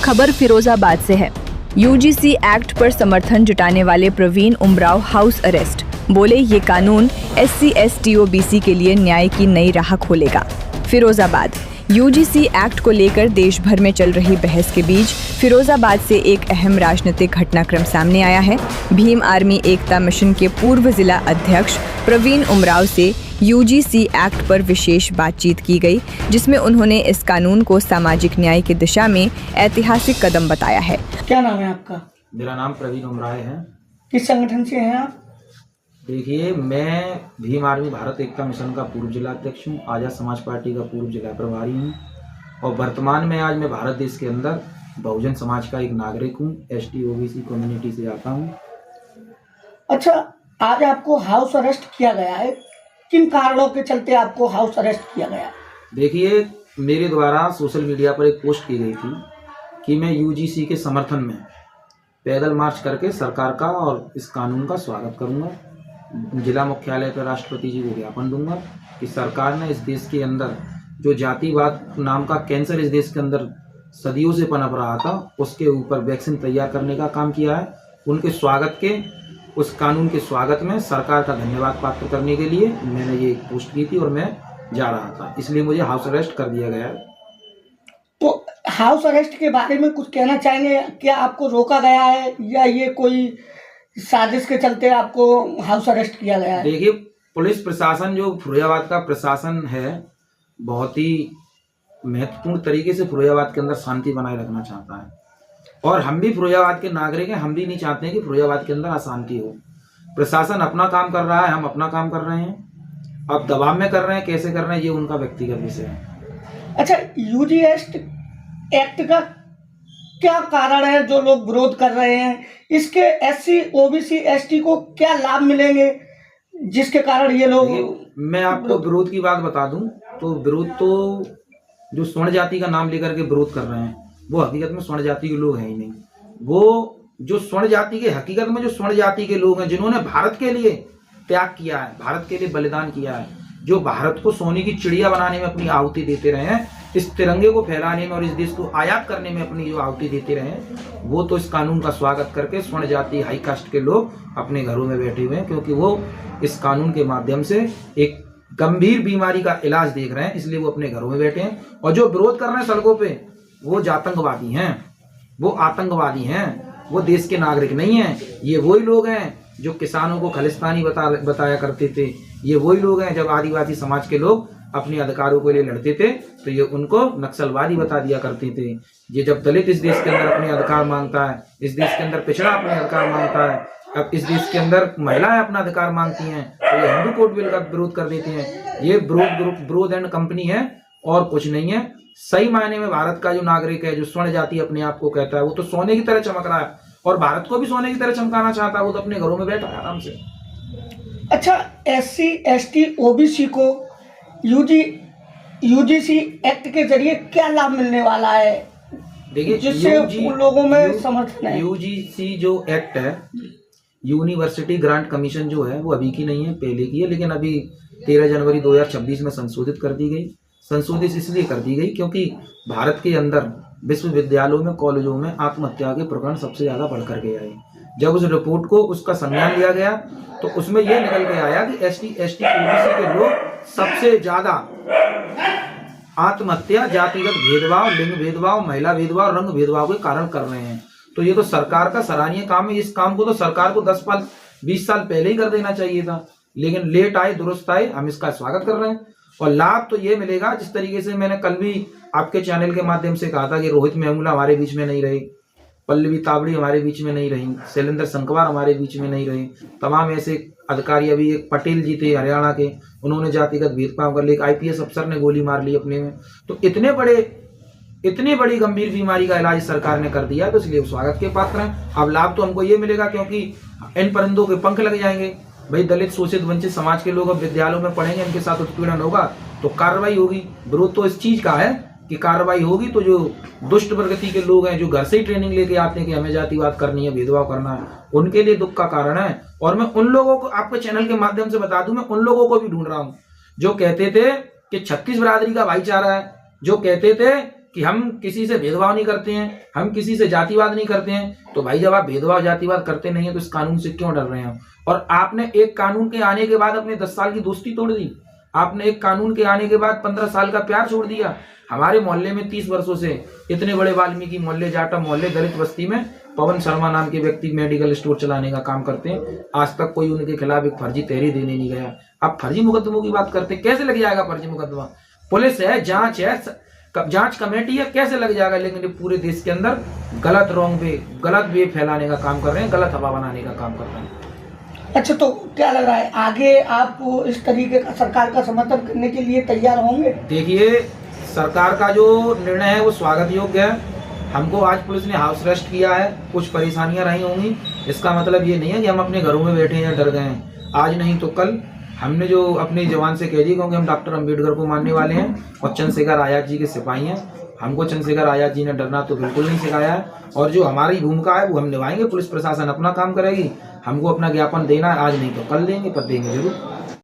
खबर फिरोजाबाद से है। यूजीसी एक्ट पर समर्थन जुटाने वाले प्रवीण उमराव हाउस अरेस्ट। बोले ये कानून SC ST OBC के लिए न्याय की नई राह खोलेगा। फिरोजाबाद। यूजीसी एक्ट को लेकर देश भर में चल रही बहस के बीच फिरोजाबाद से एक अहम राजनीतिक घटनाक्रम सामने आया है। भीम आर्मी एकता मिशन के पूर्व जिला अध्यक्ष प्रवीण उमराव से यूजीसी एक्ट पर विशेष बातचीत की गई, जिसमें उन्होंने इस कानून को सामाजिक न्याय की दिशा में ऐतिहासिक कदम बताया है। क्या नाम है आपका? मेरा नाम प्रवीण उमराव है। किस संगठन से हैं आप? देखिए, मैं भीम आर्मी भारत एकता मिशन का पूर्व जिला अध्यक्ष हूँ, आजाद समाज पार्टी का पूर्व जिला प्रभारी हूँ और वर्तमान में आज मैं भारत देश के अंदर बहुजन समाज का एक नागरिक हूँ। ST OBC कम्युनिटी से आता हूँ। अच्छा, आज आपको हाउस अरेस्ट किया गया है, किन कारणों के चलते आपको हाउस अरेस्ट किया गया? देखिए, मेरे द्वारा सोशल मीडिया पर एक पोस्ट की गई थी कि मैं UGC के समर्थन में पैदल मार्च करके सरकार का और इस कानून का स्वागत करूँगा। जिला मुख्यालय पर राष्ट्रपति जी को ज्ञापन दूंगा कि सरकार ने इस देश के अंदर जो जातिवाद नाम का कैंसर इस देश के अंदर सदियों से पनप रहा था, उसके ऊपर वैक्सीन तैयार करने का काम किया है। उनके स्वागत के, उस कानून के स्वागत में सरकार का धन्यवाद पात्र करने के लिए मैंने ये पोस्ट की थी और मैं जा रहा था, इसलिए मुझे हाउस अरेस्ट कर दिया गया है। तो हाउस अरेस्ट के बारे में कुछ कहना चाहेंगे? क्या आपको रोका गया है या ये कोई साजिश के चलते आपको हाउस अरेस्ट किया गया है? देखिए, पुलिस प्रशासन जो फिरोजाबाद का प्रशासन है, बहुत ही महत्वपूर्ण तरीके से फिरोजाबाद के अंदर शांति बनाए रखना चाहता है और हम भी फिरोजाबाद के नागरिक हैं। हम भी नहीं चाहते हैं कि फिरोजाबाद के अंदर अशांति हो। प्रशासन अपना काम कर रहा है, हम अपना काम कर रहे हैं। अब दबाव में कर रहे हैं, कैसे कर रहे हैं, ये उनका व्यक्तिगत विषय है। अच्छा, यूजीसी एक्ट का क्या कारण है जो लोग विरोध कर रहे हैं? इसके SC OBC ST को क्या लाभ मिलेंगे जिसके कारण ये लोग? मैं आपको विरोध की बात बता दूं तो विरोध तो जो स्वर्ण जाति का नाम लेकर के विरोध कर रहे हैं, वो हकीकत में स्वर्ण जाति के लोग हैं ही नहीं। वो जो स्वर्ण जाति के, हकीकत में जो स्वर्ण जाति के लोग हैं, जिन्होंने भारत के लिए त्याग किया है, भारत के लिए बलिदान किया है, जो भारत को सोने की चिड़िया बनाने में अपनी आहुति देते रहे हैं, इस तिरंगे को फहराने में और इस देश को आयात करने में अपनी जो आहुति देते रहे हैं, वो तो इस कानून का स्वागत करके स्वर्ण जाति हाई कास्ट के लोग अपने घरों में बैठे हुए हैं, क्योंकि वो इस कानून के माध्यम से एक गंभीर बीमारी का इलाज देख रहे हैं, इसलिए वो अपने घरों में बैठे हैं। और जो विरोध कर रहे हैं सड़कों पे, वो आतंकवादी हैं, वो आतंकवादी हैं, वो देश के नागरिक नहीं हैं। ये वही लोग हैं जो किसानों को खालिस्तानी बताया करते थे। ये वही लोग हैं, जब आदिवासी समाज के लोग अपने अधिकारों के लिए लड़ते थे तो ये उनको नक्सलवादी बता दिया करते थे। ये जब दलित इस देश के अंदर अपने अधिकार मांगता है, इस देश के अंदर पिछड़ा अपने अधिकार मांगता है, अब इस देश के अंदर महिलाएं अपना अधिकार मांगती हैं, तो ये हिंदू कोड बिल का विरोध कर देते हैं। ये ब्रोद एंड कंपनी है और कुछ नहीं है। सही मायने में भारत का जो नागरिक है, जो स्वर्ण जाति अपने आप को कहता है, वो तो सोने की तरह चमक रहा है और भारत को भी सोने की तरह चमकाना चाहता है। वो तो अपने घरों में बैठा है आराम से। अच्छा, SC ST OBC को यूजीसी एक्ट के जरिए क्या लाभ मिलने वाला है? देखिए, जिससे उन लोगों में समर्थन है। UGC जो एक्ट है, यूनिवर्सिटी ग्रांट कमीशन जो है, वो अभी की नहीं है, पहले की है, लेकिन अभी 13 जनवरी 2026 में संशोधित कर दी गई। संशोधित इसलिए कर दी गई क्योंकि भारत के अंदर विश्वविद्यालयों में, कॉलेजों में आत्महत्या के प्रकरण सबसे ज्यादा बढ़ कर गया है। जब उस रिपोर्ट को, उसका संज्ञान लिया गया, तो उसमें यह निकल के आया कि ST ST OBC के लोग सबसे ज्यादा आत्महत्या जातिगत भेदभाव, लिंग भेदभाव, महिला भेदभाव, रंग भेदभाव के कारण कर रहे हैं। तो ये तो सरकार का सराहनीय काम है। इस काम को तो सरकार को 10-20 साल पहले ही कर देना चाहिए था, लेकिन लेट आए दुरुस्त आए। हम इसका स्वागत कर रहे हैं और लाभ तो ये मिलेगा, जिस तरीके से मैंने कल भी आपके चैनल के माध्यम से कहा था कि रोहित मेहुला हमारे बीच में नहीं रहे, पल्लवी तावड़ी हमारे बीच में नहीं रही, शैलेंद्र संकवार हमारे बीच में नहीं रहे, तमाम ऐसे अधिकारी, अभी एक पटेल जी थे हरियाणा के, उन्होंने जातिगत भेदभाव कर लिया, एक IPS अफसर ने गोली मार ली अपने में। तो इतनी बड़ी गंभीर बीमारी का इलाज सरकार ने कर दिया, तो इसलिए स्वागत के पात्र हैं। अब लाभ तो हमको ये मिलेगा क्योंकि इन परिंदों के पंख लग जाएंगे। भाई, दलित शोषित वंचित समाज के लोग अब विद्यालयों में पढ़ेंगे, इनके साथ उत्पीड़न होगा तो कार्रवाई होगी। विरोध तो इस चीज का है कि कार्रवाई होगी, तो जो दुष्ट प्रगति के लोग हैं, जो घर से ही ट्रेनिंग लेके आते हैं कि हमें जातिवाद करनी है, भेदभाव करना है, उनके लिए दुख का कारण है। और मैं उन लोगों को आपके चैनल के माध्यम से बता दूं, मैं उन लोगों को भी ढूंढ रहा हूं जो कहते थे कि 36 बिरादरी का भाईचारा है, जो कहते थे कि हम किसी से भेदभाव नहीं करते हैं, हम किसी से जातिवाद नहीं करते हैं, तो भाई जब आप भेदभाव जातिवाद करते नहीं है तो इस कानून से क्यों डर रहे हैं? और आपने एक कानून के आने के बाद अपने 10 साल की दोस्ती तोड़ दी, आपने एक कानून के आने के बाद 15 साल का प्यार छोड़ दिया। हमारे मोहल्ले में 30 वर्षों से इतने बड़े वाल्मीकि मोहल्ले, जाटा मोहल्ले, दलित बस्ती में पवन शर्मा नाम के व्यक्ति मेडिकल स्टोर चलाने का काम करते हैं। आज तक कोई उनके खिलाफ एक फर्जी तहरीर देने नहीं गया। आप फर्जी मुकदमों की बात करते, कैसे लग जाएगा फर्जी मुकदमा? पुलिस है, जांच है, जांच कमेटी है, कैसे लग जाएगा? लेकिन ये पूरे देश के अंदर गलत वे फैलाने का काम कर रहे हैं, गलत हवा बनाने का काम कर रहे हैं। अच्छा, तो क्या लग रहा है आगे आप इस तरीके का सरकार का समर्थन करने के लिए तैयार होंगे? देखिए, सरकार का जो निर्णय है वो स्वागत योग्य है। हमको आज पुलिस ने हाउस अरेस्ट किया है, कुछ परेशानियां रही होंगी, इसका मतलब ये नहीं है कि हम अपने घरों में बैठे हैं या डर गए हैं। आज नहीं तो कल हमने जो अपने जवान से कह दिया, क्योंकि हम डॉक्टर अंबेडकर को मानने वाले हैं और चंद्रशेखर आजाद जी के सिपाही हैं। हमको चंद्रशेखर आजाद जी ने डरना तो बिल्कुल नहीं सिखाया है, और जो हमारी भूमिका है वो हम निभाएंगे। पुलिस प्रशासन अपना काम करेगी, हमको अपना ज्ञापन देना है, आज नहीं तो कल देंगे, पर देंगे जरूर।